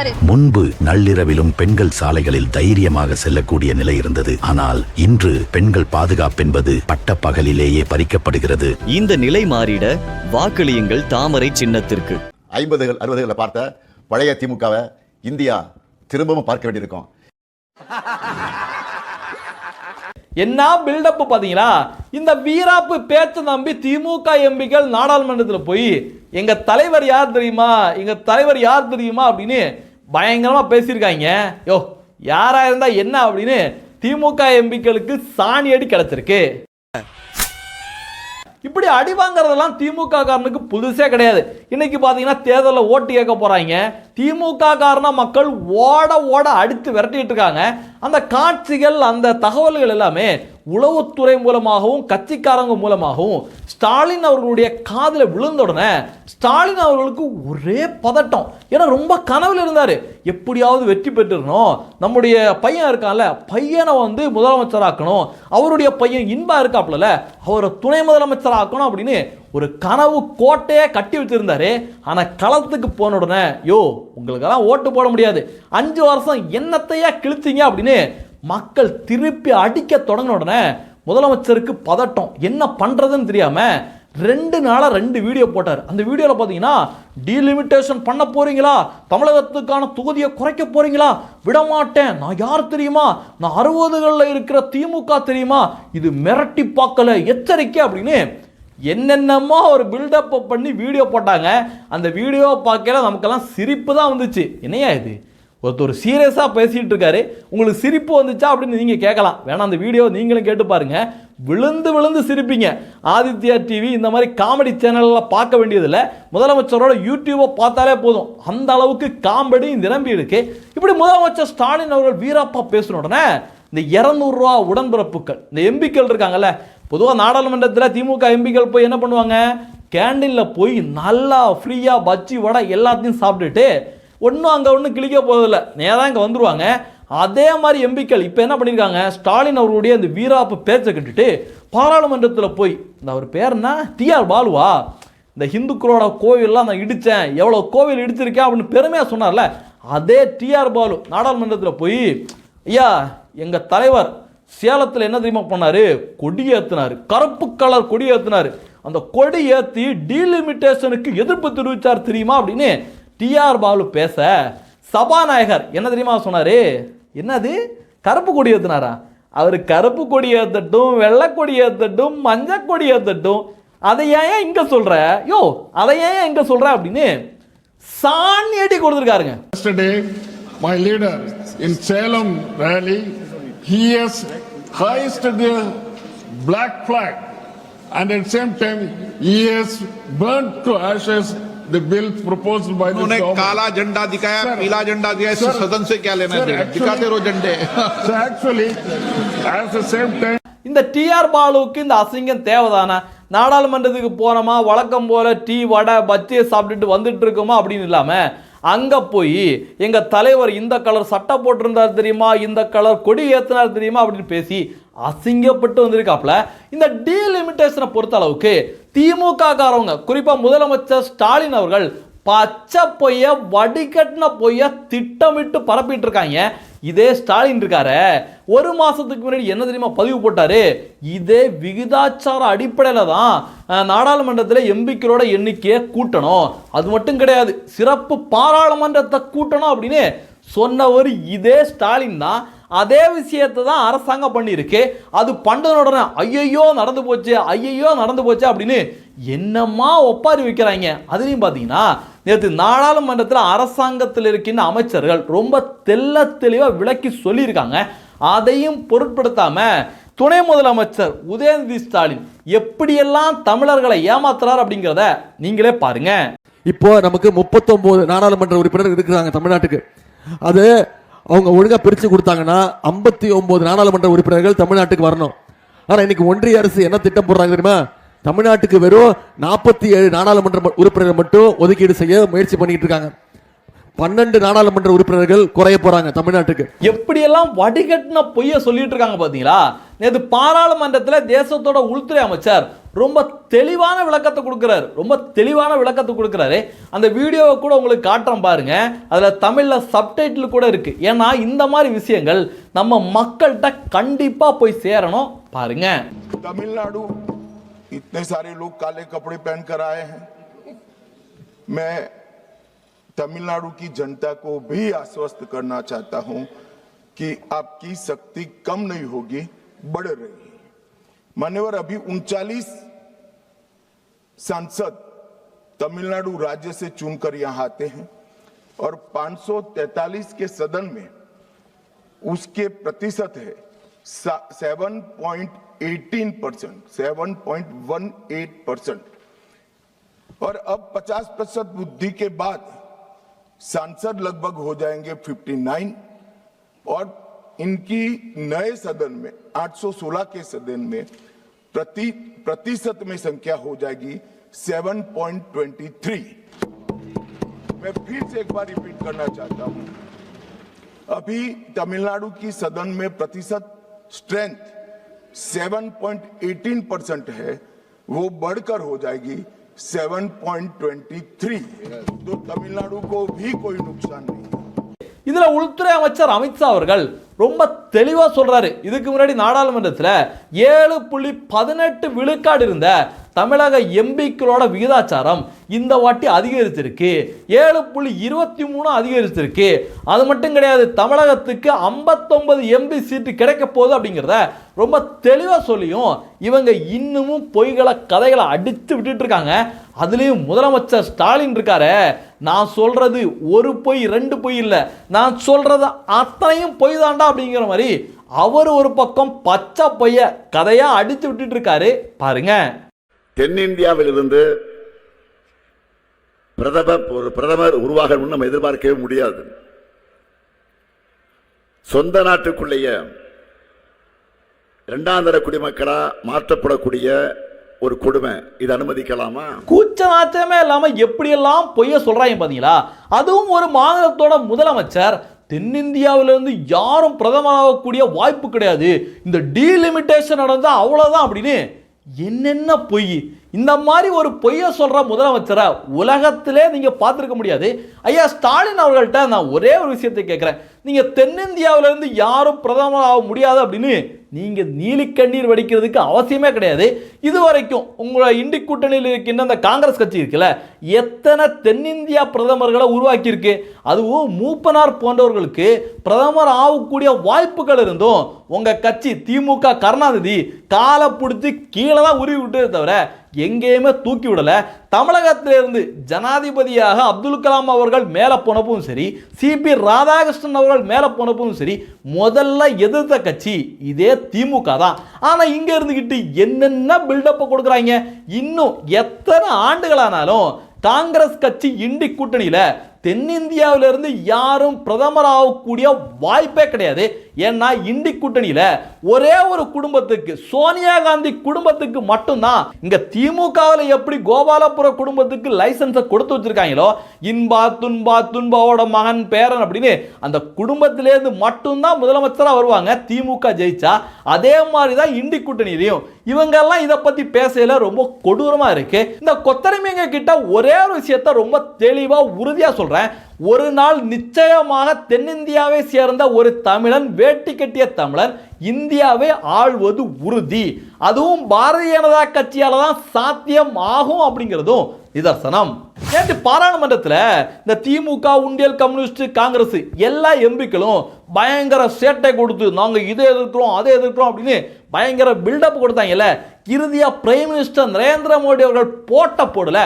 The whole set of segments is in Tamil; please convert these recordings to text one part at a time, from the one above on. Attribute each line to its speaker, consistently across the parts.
Speaker 1: சொல்றாரு.
Speaker 2: முன்பு நள்ளிரவிலும் பெண்கள் சாலைகளில் தைரியமாக செல்லக்கூடிய நிலை இருந்தது. ஆனால் இன்று பெண்கள் பாதுகாப்பு என்பது பட்ட பகலிலேயே பறிக்கப்படுகிறது.
Speaker 3: இந்த நிலை மாறிட வாக்களியுங்கள் தாமரை சின்னத்திற்கு.
Speaker 4: 50கள் 60களை பார்த்த பழைய திமுகவை இந்தியா திரும்பவும் பார்க்க வேண்டியிருக்கும்.
Speaker 5: என்ன பில்டப் பாத்தீங்களா? இந்த வீராப்பு பேச்ச நம்பி திமுக எம்பிக்கள் நாடாளுமன்றத்தில் போய் எங்க தலைவர் யார் தெரியுமா, எங்க தலைவர் யார் தெரியுமா அப்படின்னு பயங்கரமா பேசியிருக்காங்க. யோ யாரா இருந்தா என்ன அப்படின்னு திமுக எம்பிக்களுக்கு சாணி அடி கிடைச்சிருக்கு. இப்படி அடி வாங்குறதெல்லாம் திமுக காரனுக்கு புதுசே கிடையாது. இன்னைக்கு பாத்தீங்கன்னா தேர்தலில் ஓட்டு கேட்க போறாங்க. திமுக காரண மக்கள் ஓட ஓட அடித்து விரட்டிட்டு இருக்காங்க. அந்த காட்சிகள் அந்த தகவல்கள் எல்லாமே உளவுத்துறை மூலமாகவும் கட்சிக்காரங்க மூலமாகவும் ஸ்டாலின் அவர்களுடைய காதில் விழுந்த உடனே ஸ்டாலின் அவர்களுக்கு ஒரே பதட்டம். ஏன்னா ரொம்ப கனவில் இருந்தார், எப்படியாவது வெற்றி பெற்றுடணும், நம்முடைய பையன் இருக்கான்ல பையனை வந்து முதலமைச்சராக்கணும், அவருடைய பையன் இன்பா இருக்காப்புல அவரை துணை முதலமைச்சர் ஆக்கணும் அப்படின்னு ஒரு கனவு கோட்டையே கட்டி வச்சிருந்தாரு. ஆனா களத்துக்கு போன உடனே யோ உங்களுக்கெல்லாம் ஓட்டு போட முடியாது, 5 வருஷம் என்னத்தையா கிழிச்சிங்க அப்படின்னு மக்கள் திருப்பி அடிக்க தொடங்கின உடனே முதலமைச்சருக்கு பதட்டம். என்ன பண்றதுன்னு தெரியாம 2 நாளா 2 வீடியோ போட்டார். அந்த வீடியோல பாத்தீங்கன்னா டீலிமிட்டேஷன் பண்ண போறீங்களா, தமிழகத்துக்கான தொகுதியை குறைக்க போறீங்களா, விடமாட்டேன், நான் யார் தெரியுமா, நான் 60களில் இருக்கிற திமுக தெரியுமா, இது மிரட்டி பார்க்கல எச்சரிக்கை அப்படின்னு என்னென்னமோ ஒரு பில்டப் பண்ணி வீடியோ போட்டாங்க. அந்த வீடியோவை பார்க்கல நமக்கெல்லாம் சிரிப்பு தான் வந்துச்சு. என்னையா இது, ஒருத்தர் சீரியஸாக பேசிகிட்டு இருக்காரு, உங்களுக்கு சிரிப்பு வந்துச்சா அப்படின்னு நீங்கள் கேட்கலாம். வேணா அந்த வீடியோ நீங்களும் கேட்டு பாருங்க, விழுந்து விழுந்து சிரிப்பீங்க. ஆதித்யா டிவி இந்த மாதிரி காமெடி சேனலில் பார்க்க வேண்டியதில்லை, முதலமைச்சரோட யூடியூப்பை பார்த்தாலே போதும், அந்த அளவுக்கு காமெடி நிரம்பி இருக்கு. இப்படி முதலமைச்சர் ஸ்டாலின் அவர்கள் வீராப்பா பேசின உடனே இந்த 200 ரூபா உடன்பிறப்புகள், இந்த எம்பிக்கள் இருக்காங்கல்ல, பொதுவாக நாடாளுமன்றத்தில் திமுக எம்பிக்கள் போய் என்ன பண்ணுவாங்க, கேண்டீனில் போய் நல்லா ஃப்ரீயாக பஜ்ஜி வடை எல்லாத்தையும் சாப்பிட்டுட்டு ஒன்றும் அங்கே ஒன்றும் கிளிக்க போவதில்லை, நேராக இங்கே வந்துடுவாங்க. அதே மாதிரி எம்பிக்கள் இப்போ என்ன பண்ணியிருக்காங்க, ஸ்டாலின் அவர்களுடைய அந்த வீராப்பு பேச்சை கட்டுட்டு பாராளுமன்றத்தில் போய் இந்த அவர் பேர்னா டிஆர் பாலுவா, இந்த ஹிந்துக்களோட கோவிலெலாம் நான் இடித்தேன், எவ்வளோ கோவில் இடிச்சிருக்கேன் அப்படின்னு பெருமையாக சொன்னார்ல, அதே டிஆர் பாலு நாடாளுமன்றத்தில் போய் ஐயா எங்கள் தலைவர் சேலத்தில் என்ன தெரியுமா பண்ணாரு, கொடி ஏற்றினார், கருப்பு கலர் கொடி ஏற்றினார், அந்த கொடி ஏற்றி டீலிமிட்டேஷனுக்கு எதிர்ப்பு தெரிவித்தார் தெரியுமா அப்படின்னு டிஆர் பாலு பேச சபாநாயகர் என்ன தெரியுமா சொன்னாரு, என்னது கருப்பு கொடி ஏற்றினாரா, அவர் கருப்பு கொடி ஏற்றட்டும், வெள்ளை கொடி ஏற்றட்டும், மஞ்சள் கொடி ஏற்றட்டும், அதை ஏன் இங்க சொல்ற, யோ அதை ஏன் இங்க சொல்ற அப்படின்னு சாணி அடி கொடுத்துருக்காருங்க.
Speaker 6: Yesterday, my leader in Salem rally, he has hoisted the black flag and at the same time he has burnt to ashes the bill proposed by the government.
Speaker 7: काला झंडा दिखाया, पीला झंडा दिखाया, सदन से क्या लेना देना, दिखाते रहो झंडे.
Speaker 6: So actually at the same time
Speaker 5: இந்த டிஆர் பாலுவுக்கு இந்த அசிங்கம் தேவைதானா? நாடாளுமன்றத்துக்கு போனோமா வழக்கம் போல டீ வடை பஜ்ஜியை சாப்பிட்டுட்டு வந்துட்டு இருக்கோமா அப்படின்னு இல்லாமல் அங்கே போய் எங்கள் தலைவர் இந்த கலர் சட்டை போட்டிருந்தார் தெரியுமா, இந்த கலர் கொடி ஏற்றினார் தெரியுமா அப்படின்னு பேசி அசிங்கப்பட்டு வந்திருக்காப்புல. இந்த டீலிமிட்டேஷனை பொறுத்த அளவுக்கு திமுக காரவங்க குறிப்பாக முதலமைச்சர் ஸ்டாலின் அவர்கள் பச்சை பொய்ய வடிகட்டின பொய்ய திட்டமிட்டு பரப்பிட்டு இருக்காங்க. இதே ஸ்டாலின் இருக்காரு, 1 மாசத்துக்கு முன்னாடி என்ன தெரியுமா பதிவு போட்டாரு, இதே விகிதாச்சார அடிப்படையில் தான் நாடாளுமன்றத்தில் எம்பிக்களோட எண்ணிக்கையை கூட்டணும், அது மட்டும் கிடையாது சிறப்பு பாராளுமன்றத்தை கூட்டணும் அப்படின்னு சொன்னவர் இதே ஸ்டாலின் தான். அதே விஷயத்தை தான் அரசாங்கம் பண்ணியிருக்கு. அது பண்ணன உடனே ஐயையோ நடந்து போச்சு, ஐயையோ நடந்து போச்சு அப்படின்னு என்னமா ஒப்பாரி வைக்கிறாங்க. அதுலேயும் பார்த்தீங்கன்னா நேற்று நாடாளுமன்றத்தில் அரசாங்கத்தில் இருக்கின்ற அமைச்சர்கள் ரொம்ப தெள்ள தெளிவாக விளக்கி சொல்லியிருக்காங்க. அதையும் பொருட்படுத்தாம துணை முதலமைச்சர் உதயநிதி ஸ்டாலின் எப்படியெல்லாம் தமிழர்களை ஏமாத்துறார் அப்படிங்கிறத நீங்களே பாருங்க.
Speaker 8: இப்போ நமக்கு 39 நாடாளுமன்ற உறுப்பினர் இருக்கிறாங்க தமிழ்நாட்டுக்கு. அது அவங்க ஒழுங்கா பிரிச்சு கொடுத்தாங்கன்னா 59 நாடாளுமன்ற உறுப்பினர்கள் தமிழ்நாட்டுக்கு வரணும். ஆனா இன்னைக்கு ஒன்றிய அரசு என்ன திட்டம் போடுறாங்க தெரியுமா, தமிழ்நாட்டுக்கு வெறும் 47 நாடாளுமன்ற உறுப்பினர்கள் மட்டும் ஒதுக்கீடு செய்ய முயற்சி பண்ணிட்டு இருக்காங்க. 12 நாடாளுமன்ற உறுப்பினர்கள் குறைய போறாங்க தமிழ்நாட்டுக்கு.
Speaker 5: எப்படியெல்லாம் வடிகட்டின பொய்ய சொல்லிட்டு இருக்காங்க பாத்தீங்களா. நேற்று பாராளுமன்றத்தில் தேசத்தோட உள்துறை அமைச்சர் ரொம்ப தெளிவான விளக்கத்தை கொடுக்குறாரு. அந்த வீடியோவை கூட உங்களுக்கு காட்டுறேன் பாருங்க. அதில் தமிழில் சப்டைட்டில் கூட இருக்கு. ஏன்னா இந்த மாதிரி விஷயங்கள் நம்ம மக்கள்கிட்ட கண்டிப்பாக போய் சேரணும். பாருங்க.
Speaker 1: तमिलनाडु इतने सारे लोग काले कपड़े पहनकर आए हैं. मैं तमिलनाडु की जनता को भी आश्वस्त करना चाहता हूं कि आपकी शक्ति कम नहीं होगी, बढ़ रही है. मान्यवर, अभी 39 सांसद तमिलनाडु राज्य से चुनकर यहां आते हैं और 543 के सदन में उसके प्रतिशत है 7.18%, और अब 50% वृद्धि के बाद सांसद लगभग हो जाएंगे 59, और इनकी नए सदन में 816 के सदन में प्रतिशत में संख्या हो जाएगी 7.23. मैं फिर से एक बार रिपीट करना चाहता हूं, अभी तमिलनाडु की सदन में प्रतिशत स्ट्रेंथ 7.18% है, वो बढ़कर हो जाएगी 7.23. तो तमिलनाडु को भी कोई नुकसान नहीं.
Speaker 5: இதுல உள்துறை அமைச்சர் அமித்ஷா அவர்கள் ரொம்ப தெளிவா சொல்றாரு. இதுக்கு முன்னாடி நாடாளுமன்றத்தில் 7.18 விழுக்காடு இருந்த தமிழக எம்பிக்களோட விகிதாச்சாரம் இந்த வாட்டி அதிகரிச்சிருக்கு, 7.23 அதிகரிச்சிருக்கு. அது மட்டும் கிடையாது, தமிழகத்துக்கு 59 எம்பி சீட்டு கிடைக்க போகுது அப்படிங்கிறத ரொம்ப தெளிவா சொல்லியும் இவங்க இன்னமும் கதைகளை அடித்து விட்டுட்டு இருக்காங்க. அதுலயும் முதலமைச்சர் ஸ்டாலின் இருக்காரு, நான் சொல்றது ஒரு பொய் 2 பொய் இல்ல, நான் சொல்றது அத்தனையும் பொய் தாண்டா அப்படிங்கிற மாதிரி அவர் ஒரு பக்கம் பச்சை பொய்ய கதையா அடித்து விட்டுட்டு இருக்காரு. பாருங்க.
Speaker 9: தென்னிந்தியாவிலிருந்து பிரதமர் உருவாக நம்ம எதிர்பார்க்கவே முடியாது. சொந்த நாட்டுக்குள்ளேயே இரண்டாம் தர குடிமக்களா மாற்றப்படக்கூடிய ஒரு கொடுமை, இது அனுமதிக்கலாமா?
Speaker 5: கூச்ச நாச்சமே இல்லாம எப்படியெல்லாம் பொய்ய சொல்றாங்க பாத்தீங்களா? அதுவும் ஒரு மாநிலத்தோட முதலமைச்சர் தென்னிந்தியாவிலிருந்து யாரும் பிரதமராகக்கூடிய வாய்ப்பு கிடையாது, இந்த டீலிமிட்டேஷன் நடந்தா அவ்வளவுதான் அப்படின்னு என்னென்ன பொய். இந்த மாதிரி ஒரு பொய்ய சொல்ற முதலமைச்சரை உலகத்திலே நீங்க பார்த்திருக்க முடியாது. ஐயா ஸ்டாலின் அவர்கள்ட்ட நான் ஒரே ஒரு விஷயத்தை கேட்கிறேன், நீங்க தென்னிந்தியாவிலிருந்து யாரும் பிரதமர் ஆக முடியாது அப்படின்னு நீங்க நீலி கண்ணீர் வடிக்கிறதுக்கு அவசியமே கிடையாது. இதுவரைக்கும் உங்களை இண்டி கூட்டணியில் இருக்கின்ற அந்த காங்கிரஸ் கட்சி இருக்குல்ல, எத்தனை தென்னிந்தியா பிரதமர்களை உருவாக்கி இருக்கு. அதுவும் மூப்பனார் போன்றவர்களுக்கு பிரதமர் ஆகக்கூடிய வாய்ப்புகள் இருந்தும் உங்க கட்சி திமுக கருணாநிதி காலை பிடிச்சி கீழே தான் உருவி விட்டதே தவிர எங்கேயுமே தூக்கி விடல. தமிழகத்திலிருந்து ஜனாதிபதியாக அப்துல் கலாம் அவர்கள் மேல போனப்பும் சரி, சிபி ராதாகிருஷ்ணன் அவர்கள் மேல போனப்பும் சரி, முதல்ல எதிர்த்த கட்சி இதே திமுக தான். ஆனா இங்க இருந்துகிட்டு என்னென்ன பில்டப் கொடுக்குறாங்க. இன்னும் எத்தனை ஆண்டுகளானாலும் காங்கிரஸ் கட்சி இண்டி கூட்டணியில தென்னிந்தியாவிலிருந்து யாரும் பிரதமர் ஆகக்கூடிய வாய்ப்பே கிடையாது. ஏன்னா இண்டி கூட்டணியில ஒரே ஒரு குடும்பத்துக்கு, சோனியா காந்தி குடும்பத்துக்கு மட்டும்தான். இங்க திமுகவில் எப்படி கோபாலபுர குடும்பத்துக்கு லைசன்ஸை கொடுத்து வச்சிருக்காங்களோ, இன்பா துன்பா துன்பாவோட மகன் பேரன் அப்படின்னு அந்த குடும்பத்திலேருந்து மட்டும்தான் முதலமைச்சராக வருவாங்க திமுக ஜெயிச்சா. அதே மாதிரி தான் இண்டி கூட்டணியிலையும் இவங்க எல்லாம் இதை பத்தி பேசல ரொம்ப கொடூரமா இருக்கு. இந்த கொத்தரமைங்க கிட்ட ஒரே ஒரு விஷயத்தை ரொம்ப தெளிவா உறுதியா சொல்றேன், ஒரு நாள் நிச்சயமாக தென்னிந்தியாவை சேர்ந்த ஒரு தமிழன், வேட்டி கட்டிய தமிழன் இந்தியாவை ஆள்வது உறுதி. அதுவும் பாரதிய ஜனதா கட்சியால தான் சாத்தியம் ஆகும் அப்படிங்கிறதும் நிதர்சனம். நேற்று பாராளுமன்றத்தில் இந்த திமுக, உண்டியல் கம்யூனிஸ்ட், காங்கிரஸ் எல்லா எம்பிக்களும் பயங்கர சேட்டை கொடுத்து நாங்க இதை எதிர்க்கிறோம் அதை எதிர்க்கிறோம் அப்படின்னு பயங்கர பில்டப் கொடுத்தாங்கல்ல. இறுதியா பிரைம் மினிஸ்டர் நரேந்திர மோடி அவர்கள் போட்ட போடல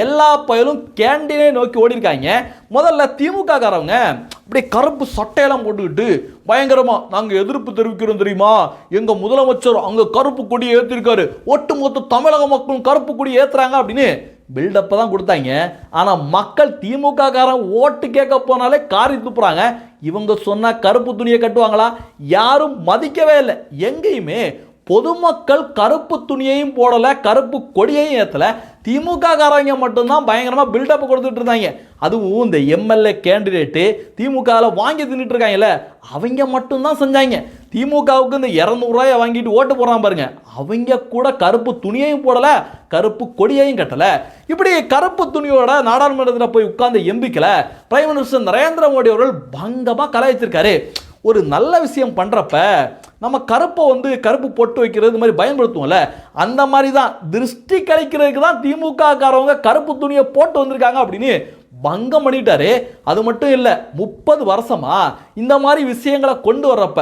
Speaker 5: எல்லா பயலும் கேண்டீனை நோக்கி ஓடி இருக்காங்க. முதல்ல திமுக காரவங்க அப்படியே கருப்பு சட்டையெல்லாம் போட்டுக்கிட்டு பயங்கரமா நாங்க எதிர்ப்பு தெரிவிக்கிறோம் தெரியுமா, எங்க முதலமைச்சர் அங்க கருப்பு கொடி ஏற்றிருக்காரு, ஒட்டுமொத்த தமிழக மக்களும் கருப்பு கொடி ஏத்துறாங்க அப்படின்னு பில்டப்பை தான் கொடுத்தாங்க. ஆனா மக்கள் திமுக காரன் ஓட்டு கேட்க போனாலே காரி துப்புறாங்க. இவங்க சொன்னா கருப்பு துணியை கட்டுவாங்களா? யாரும் மதிக்கவே இல்லை. எங்கேயுமே பொதுமக்கள் கருப்பு துணியையும் போடல, கருப்பு கொடியையும் ஏத்தல. திமுக காரங்க மட்டும்தான் பயங்கரமா பில்டப் கொடுத்துட்டு இருந்தாங்க. அதுவும் இந்த எம்எல்ஏ கேண்டிடேட்டு திமுக வாங்கி தின்னுட்டு இருக்காங்கல்ல, அவங்க மட்டும்தான் செஞ்சாங்க. திமுகவுக்கு இந்த 200 ரூபாயை வாங்கிட்டு ஓட்டு போறான் பாருங்க, அவங்க கூட கருப்பு துணியையும் போடல, கருப்பு கொடியையும் கட்டல. இப்படி கருப்பு துணியோட நாடாளுமன்றத்தில் போய் உட்கார்ந்து எம்பிக்கல பிரைம் மினிஸ்டர் நரேந்திர மோடி அவர்கள் பங்கமா கலாய்ச்சிருக்காரு. ஒரு நல்ல விஷயம் பண்றப்ப நம்ம கருப்பை கருப்பு பொட்டு வைக்கிறது மாதிரி பயன்படுத்துவோம்ல, அந்த மாதிரி தான் திருஷ்டி கழிக்கிறதுக்கு தான் திமுக காரவங்க கருப்பு துணியை போட்டு வந்திருக்காங்க அப்படின்னு பங்கம் பண்ணிட்டாரு. அது மட்டும் இல்லை, 30 வருஷமா இந்த மாதிரி விஷயங்களை கொண்டு வர்றப்ப,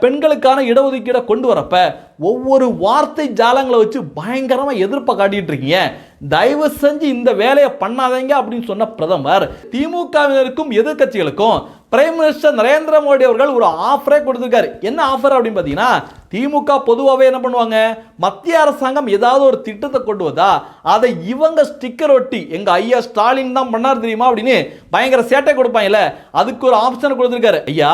Speaker 5: பெண்களுக்கான இடஒதுக்கீடை கொண்டு வரப்ப ஒவ்வொரு வார்த்தை ஜாலங்களை வச்சு பயங்கரமா எதிர்ப்பை காட்டிட்டு இருக்கீங்க. தயவு செஞ்சு இந்த வேலையை பண்ணாதீங்க அப்படின்னு சொன்ன பிரதமர் திமுகவினருக்கும் எதிர்கட்சிகளுக்கும் பிரைம் மினிஸ்டர் நரேந்திர மோடி அவர்கள் ஒரு ஆஃபரே கொடுத்திருக்காரு. என்ன ஆஃபர் அப்படின்னு பார்த்தீங்கன்னா, திமுக பொதுவாகவே என்ன பண்ணுவாங்க, மத்திய அரசாங்கம் ஏதாவது ஒரு திட்டத்தை கொண்டு வந்தா அதை இவங்க ஸ்டிக்கர் ஒட்டி எங்க ஐயா ஸ்டாலின் தான் பண்ணார் தெரியுமா அப்படின்னு பயங்கர சேட்டை கொடுப்பாங்கல்ல, அதுக்கு ஒரு ஆப்ஷன் கொடுத்திருக்காரு. ஐயா,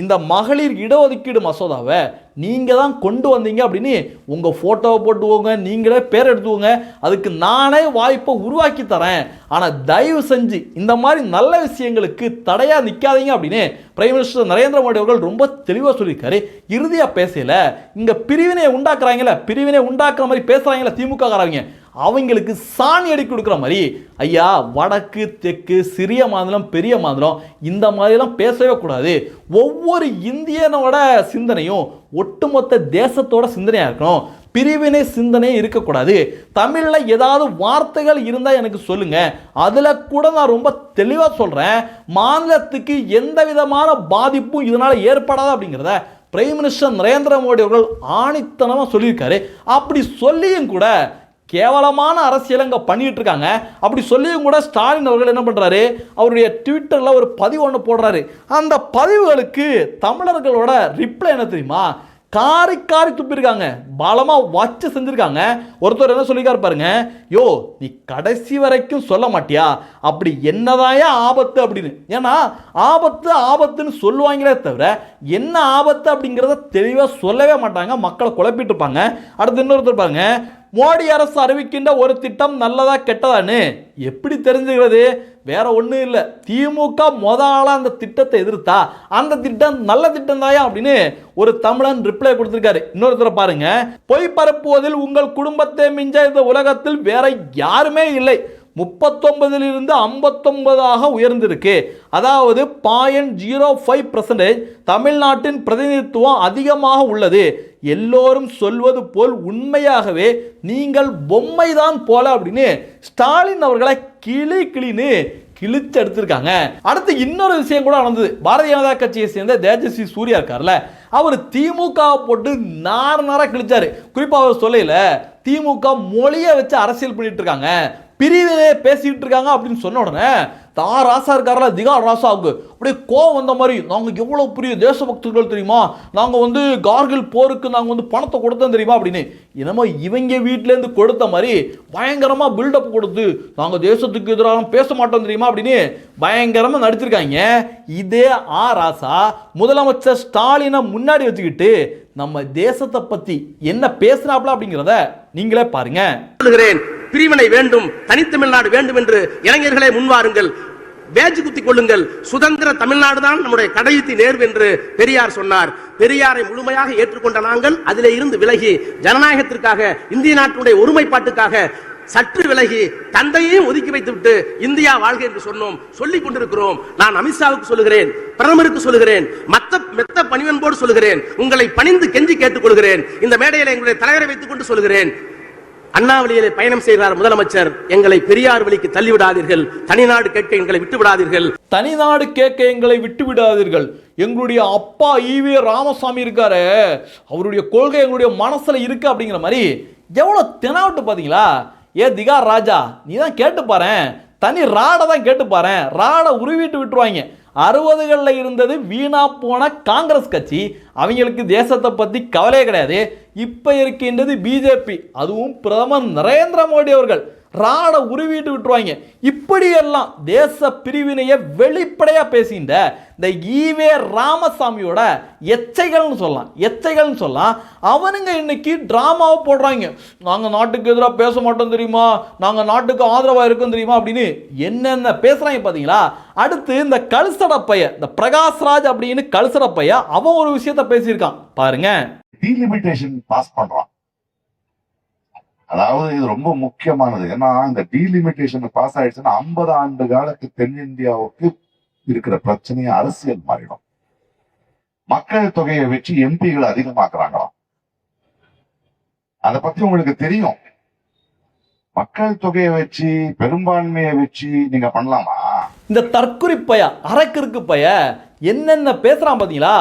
Speaker 5: இந்த மகளிர் இடஒதுக்கீடு மசோதாவை நீங்க தான் கொண்டு வந்தீங்க அப்படின்னு உங்க போட்டோவை போட்டுவோங்க, நீங்களே பேர் எடுத்துவோங்க, அதுக்கு நானே வாய்ப்பை உருவாக்கி தரேன். ஆனா தயவு செஞ்சு இந்த மாதிரி நல்ல விஷயங்களுக்கு தடையா நிக்காதீங்க அப்படின்னு பிரைம் மினிஸ்டர் நரேந்திர மோடி அவர்கள் ரொம்ப தெளிவா சொல்லியிருக்காரு. இறுதியா பேசல, இங்க பிரிவினை உண்டாக்குறாங்கல்ல, பிரிவினை உண்டாக்குற மாதிரி பேசுறாங்கல்ல திமுக காரவங்க, அவங்களுக்கு சாணி அடி கொடுக்குற மாதிரி, ஐயா வடக்கு தெற்கு சிறிய மாநிலம் பெரிய மாநிலம் இந்த மாதிரிலாம் பேசவே கூடாது. ஒவ்வொரு இந்தியனோட சிந்தனையும் ஒட்டுமொத்த தேசத்தோட சிந்தனையாக இருக்கணும், பிரிவினை சிந்தனை இருக்கக்கூடாது. தமிழில் ஏதாவது வார்த்தைகள் இருந்தால் எனக்கு சொல்லுங்க, அதில் கூட நான் ரொம்ப தெளிவாக சொல்கிறேன், மாநிலத்துக்கு எந்த விதமான பாதிப்பும் இதனால் ஏற்படாது அப்படிங்கிறத பிரைம் மினிஸ்டர் நரேந்திர மோடி அவர்கள் ஆணித்தனமாக சொல்லியிருக்காரு. அப்படி சொல்லியும் கூட கேவலமான அரசியல் அங்கே பண்ணிட்டு இருக்காங்க. அப்படி சொல்லியும் கூட ஸ்டாலின் அவர்கள் என்ன பண்றாரு, அவருடைய ட்விட்டரில் ஒரு பதிவு ஒன்று போடுறாரு. அந்த பதிவுகளுக்கு தமிழர்களோட ரிப்ளை என்ன தெரியுமா, காரி காரி துப்பிருக்காங்க, பலமா வச்சு செஞ்சிருக்காங்க. ஒருத்தர் என்ன சொல்லிக்காரு பாருங்க, யோ நீ கடைசி வரைக்கும் சொல்ல மாட்டியா, அப்படி என்னதாயா ஆபத்து அப்படின்னு. ஏன்னா ஆபத்து ஆபத்துன்னு சொல்லுவாங்களே தவிர என்ன ஆபத்து அப்படிங்கிறத தெளிவாக சொல்லவே மாட்டாங்க, மக்களை குழப்பிட்டு இருப்பாங்க. அடுத்து இன்னொருத்தர் பாருங்க, மோடி அரசு அறிவிக்கின்ற ஒரு திட்டம் நல்லதா கெட்டதான்னு எப்படி தெரிஞ்சுக்கிறது, வேற ஒன்றும் இல்லை, திமுக முதல்ல அந்த திட்டத்தை எதிர்த்தா அந்த திட்டம் நல்ல திட்டம் தாயா அப்படின்னு ஒரு தமிழன் ரிப்ளை கொடுத்திருக்காரு. இன்னொருத்தர் பாருங்க, பொய் பரப்புவதில் உங்கள் குடும்பத்தை மிஞ்ச இந்த உலகத்தில் வேற யாருமே இல்லை, 39 59 உயர்ந்திருக்கு. அதாவது 0.05% தமிழ்நாட்டின் பிரதிநிதித்துவம் அதிகமாக உள்ளது. எல்லோரும் சொல்வது போல் உண்மையாகவே நீங்கள் பொம்மைதான் போல அப்படின்னு ஸ்டாலின் அவர்களை கிளின்னு கிழிச்சு எடுத்திருக்காங்க. அடுத்து இன்னொரு விஷயம் கூட நடந்தது. பாரதிய ஜனதா கட்சியை சேர்ந்த தேஜஸ்வி சூர்யா இருக்கார்ல, அவர் திமுக போட்டு நார கிழிச்சாரு. குறிப்பா அவர் சொல்லல, திமுக மொழியை வச்சு அரசியல் பண்ணிட்டு இருக்காங்க, பிரிவினை பேசிட்டு இருக்காங்க அப்படின்னு சொன்ன உடனே ராசா இருக்காருல திகார் ராசாவுக்கு அப்படியே கோவம் வந்த மாதிரி, நாங்கள் எவ்வளோ பெரிய தேசபக்தர்கள் தெரியுமா, நாங்கள் கார்கில் போருக்கு நாங்கள் பணத்தை கொடுத்தோம் தெரியுமா அப்படின்னு என்னமோ இவங்க வீட்டிலேருந்து கொடுத்த மாதிரி பயங்கரமாக பில்டப் கொடுத்து நாங்கள் தேசத்துக்கு எதிராக பேச மாட்டோம் தெரியுமா அப்படின்னு பயங்கரமாக நடிச்சிருக்காங்க. இதே ராசா முதலமைச்சர் ஸ்டாலினை முன்னாடி வச்சுக்கிட்டு நம்ம தேசத்தை பற்றி என்ன பேசுனாப்ல அப்படிங்கிறத நீங்களே பாருங்க.
Speaker 10: பிரிவினை வேண்டும், தனித்தமிழ்நாடு வேண்டும் என்று இளைஞர்களே முன்வாருங்கள், பேஜ் குத்திக் கொள்ளுங்கள், சுதந்திர தமிழ்நாடு தான் நம்முடைய கடைசி நேர்வு என்று பெரியார் சொன்னார். பெரியாரை முழுமையாக ஏற்றுக்கொண்ட நாங்கள் அதிலே இருந்து விலகி ஜனநாயகத்திற்காக இந்திய நாட்டுடைய ஒருமைப்பாட்டுக்காக சற்று விலகி தந்தையையும் ஒதுக்கி வைத்துவிட்டு இந்தியா வாழ்க என்று சொன்னோம், சொல்லிக் கொண்டிருக்கிறோம். நான் அமித்ஷாவுக்கு சொல்லுகிறேன், பிரதமருக்கு சொல்லுகிறேன், மெத்த பணிவன்போடு சொல்லுகிறேன், உங்களை பணிந்து கெஞ்சி கேட்டுக் கொள்கிறேன், இந்த மேடையில் எங்களுடைய தலைவரை வைத்துக் கொண்டு சொல்லுகிறேன், அண்ணாவளியிலே பயணம் செய்கிறார் முதலமைச்சர், எங்களை பெரியார் வழிக்கு தள்ளிவிடாதீர்கள், தனிநாடு கேட்க எங்களை விட்டு விடாதீர்கள்,
Speaker 5: தனிநாடு கேட்க எங்களை விட்டு விடாதீர்கள். எங்களுடைய அப்பா ஈவே ராமசாமி இருக்காரு, அவருடைய கொள்கை எங்களுடைய மனசுல இருக்கு அப்படிங்கிற மாதிரி எவ்வளவு தெனாவிட்டு பாத்தீங்களா. ஏ திகார் ராஜா, நீ தான் கேட்டு பாரு, தனி ராடை தான் கேட்டு பாரு, ராடை உருவிட்டு விட்டுருவாங்க. 60களில் இருந்தது வீணா போன காங்கிரஸ் கட்சி, அவங்களுக்கு தேசத்தை பற்றி கவலையே கிடையாது. இப்போ இருக்கின்றது பிஜேபி, அதுவும் பிரதமர் நரேந்திர மோடி அவர்கள். ராட உருவிட்டு விட்டுருவாங்க. இப்படியெல்லாம் தேச பிரிவினையை வெளிப்படையா பேசின்ற இந்த ஈவே ராமசாமியோட எச்சைகள்னு சொல்லலாம் அவனுங்க இன்னைக்கு டிராமாவை போடுறாங்க. நாங்க நாட்டுக்கு எதிராக பேச மாட்டோம் தெரியுமா, நாங்க நாட்டுக்கு ஆதரவா இருக்கோம் தெரியுமா அப்படின்னு என்னென்ன பேசுறாங்க பாத்தீங்களா. அடுத்து இந்த கல்சட பைய, இந்த பிரகாஷ்ராஜ் அப்படின்னு கல்சட பைய, அவன் ஒரு விஷயத்த பேசியிருக்கான் பாருங்க.
Speaker 11: டீலிமிட்டேஷன் பாஸ் பண்றான். அதாவது இது ரொம்ப முக்கியமானது. ஏன்னா இந்த டீலிமிட்டேஷன் பாஸ் ஆயிடுச்சுன்னா 50 ஆண்டு காலத்து தென்னிந்தியாவுக்கு இருக்கிற பிரச்சனையை அரசியல் மாறிடும். மக்கள் தொகையை வச்சு எம்பிகளை அதிகமாக்குறாங்களாம். அதை பத்தி உங்களுக்கு தெரியும். மக்கள் தொகையை வச்சு பெரும்பான்மையை வச்சு நீங்க பண்ணலாமா?
Speaker 5: இந்த தற்குறி பைய, அரக்கிற்கு பைய என்னென்ன பேசுறான் பாத்தீங்களா.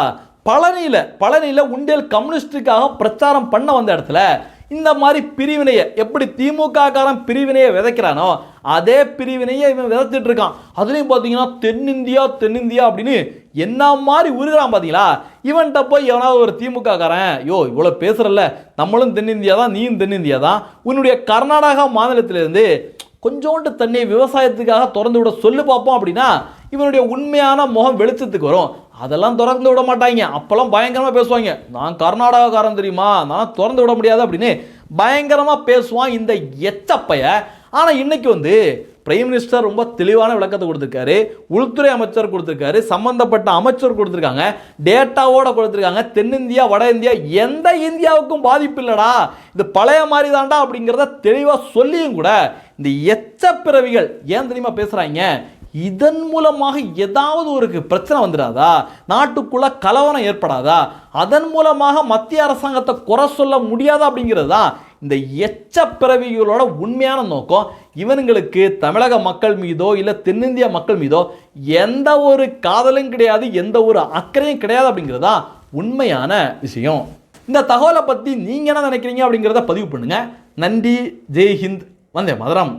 Speaker 5: பழனியில உண்டியல் கம்யூனிஸ்டுக்காக பிரச்சாரம் பண்ண வந்த இடத்துல இந்த மாதிரி பிரிவினையை எப்படி திமுக காரன் பிரிவினையை விதைக்கிறானோ அதே பிரிவினையை இவன் விதைச்சிட்டு இருக்கான். அதுலயும் பாத்தீங்கன்னா தென்னிந்தியா அப்படின்னு என்ன மாதிரி உருகிறான் பாத்தீங்களா. இவன்கிட்ட போய் எவனாவது ஒரு திமுக காரன், யோ இவ்வளவு பேசுறல்ல, நம்மளும் தென்னிந்தியா தான், நீயும் தென்னிந்தியா தான், உன்னுடைய கர்நாடகா மாநிலத்திலிருந்து கொஞ்சோண்டு தண்ணியை விவசாயத்துக்காக திறந்து விட சொல்லு பார்ப்போம் அப்படின்னா இவனுடைய உண்மையான முகம் வெளிச்சத்துக்கு வரும். அதெல்லாம் திறந்து விட மாட்டாங்க. அப்பெல்லாம் பயங்கரமா பேசுவாங்க, நான் கர்நாடகாக்காரன் தெரியுமா, நான் திறந்து விட முடியாது அப்படின்னு பயங்கரமா பேசுவான் இந்த எச்சப்பைய. ஆனா இன்னைக்கு பிரைம் மினிஸ்டர் ரொம்ப தெளிவான விளக்கத்தை கொடுத்திருக்காரு, உள்துறை அமைச்சர் கொடுத்திருக்காரு, சம்பந்தப்பட்ட அமைச்சர் கொடுத்திருக்காங்க, டேட்டாவோட கொடுத்திருக்காங்க. தென்னிந்தியா வட இந்தியா எந்த இந்தியாவுக்கும் பாதிப்பு இல்லடா, இது பழைய மாதிரி தாண்டா அப்படிங்கிறத தெளிவா சொல்லியும் கூட இந்த எச்ச பிறவிகள் ஏன் தெரியுமா பேசுறாங்க. இதன் மூலமாக ஏதாவது ஒரு பிரச்சனை வந்துடாதா, நாட்டுக்குள்ள கலவரம் ஏற்படாதா, அதன் மூலமாக மத்திய அரசாங்கத்தை குறை சொல்ல முடியாதா அப்படிங்கிறது தான் இந்த எச்ச பிறவிகளோட உண்மையான நோக்கம். இவனுங்களுக்கு தமிழக மக்கள் மீதோ இல்லை தென்னிந்திய மக்கள் மீதோ எந்த ஒரு காதலும் கிடையாது, எந்த ஒரு அக்கறையும் கிடையாது அப்படிங்கிறது தான் உண்மையான விஷயம். இந்த தகவலை பற்றி நீங்கள் என்ன நினைக்கிறீங்க அப்படிங்கிறத பதிவு பண்ணுங்க. நன்றி, ஜெய்ஹிந்த், வந்தே மதரம்.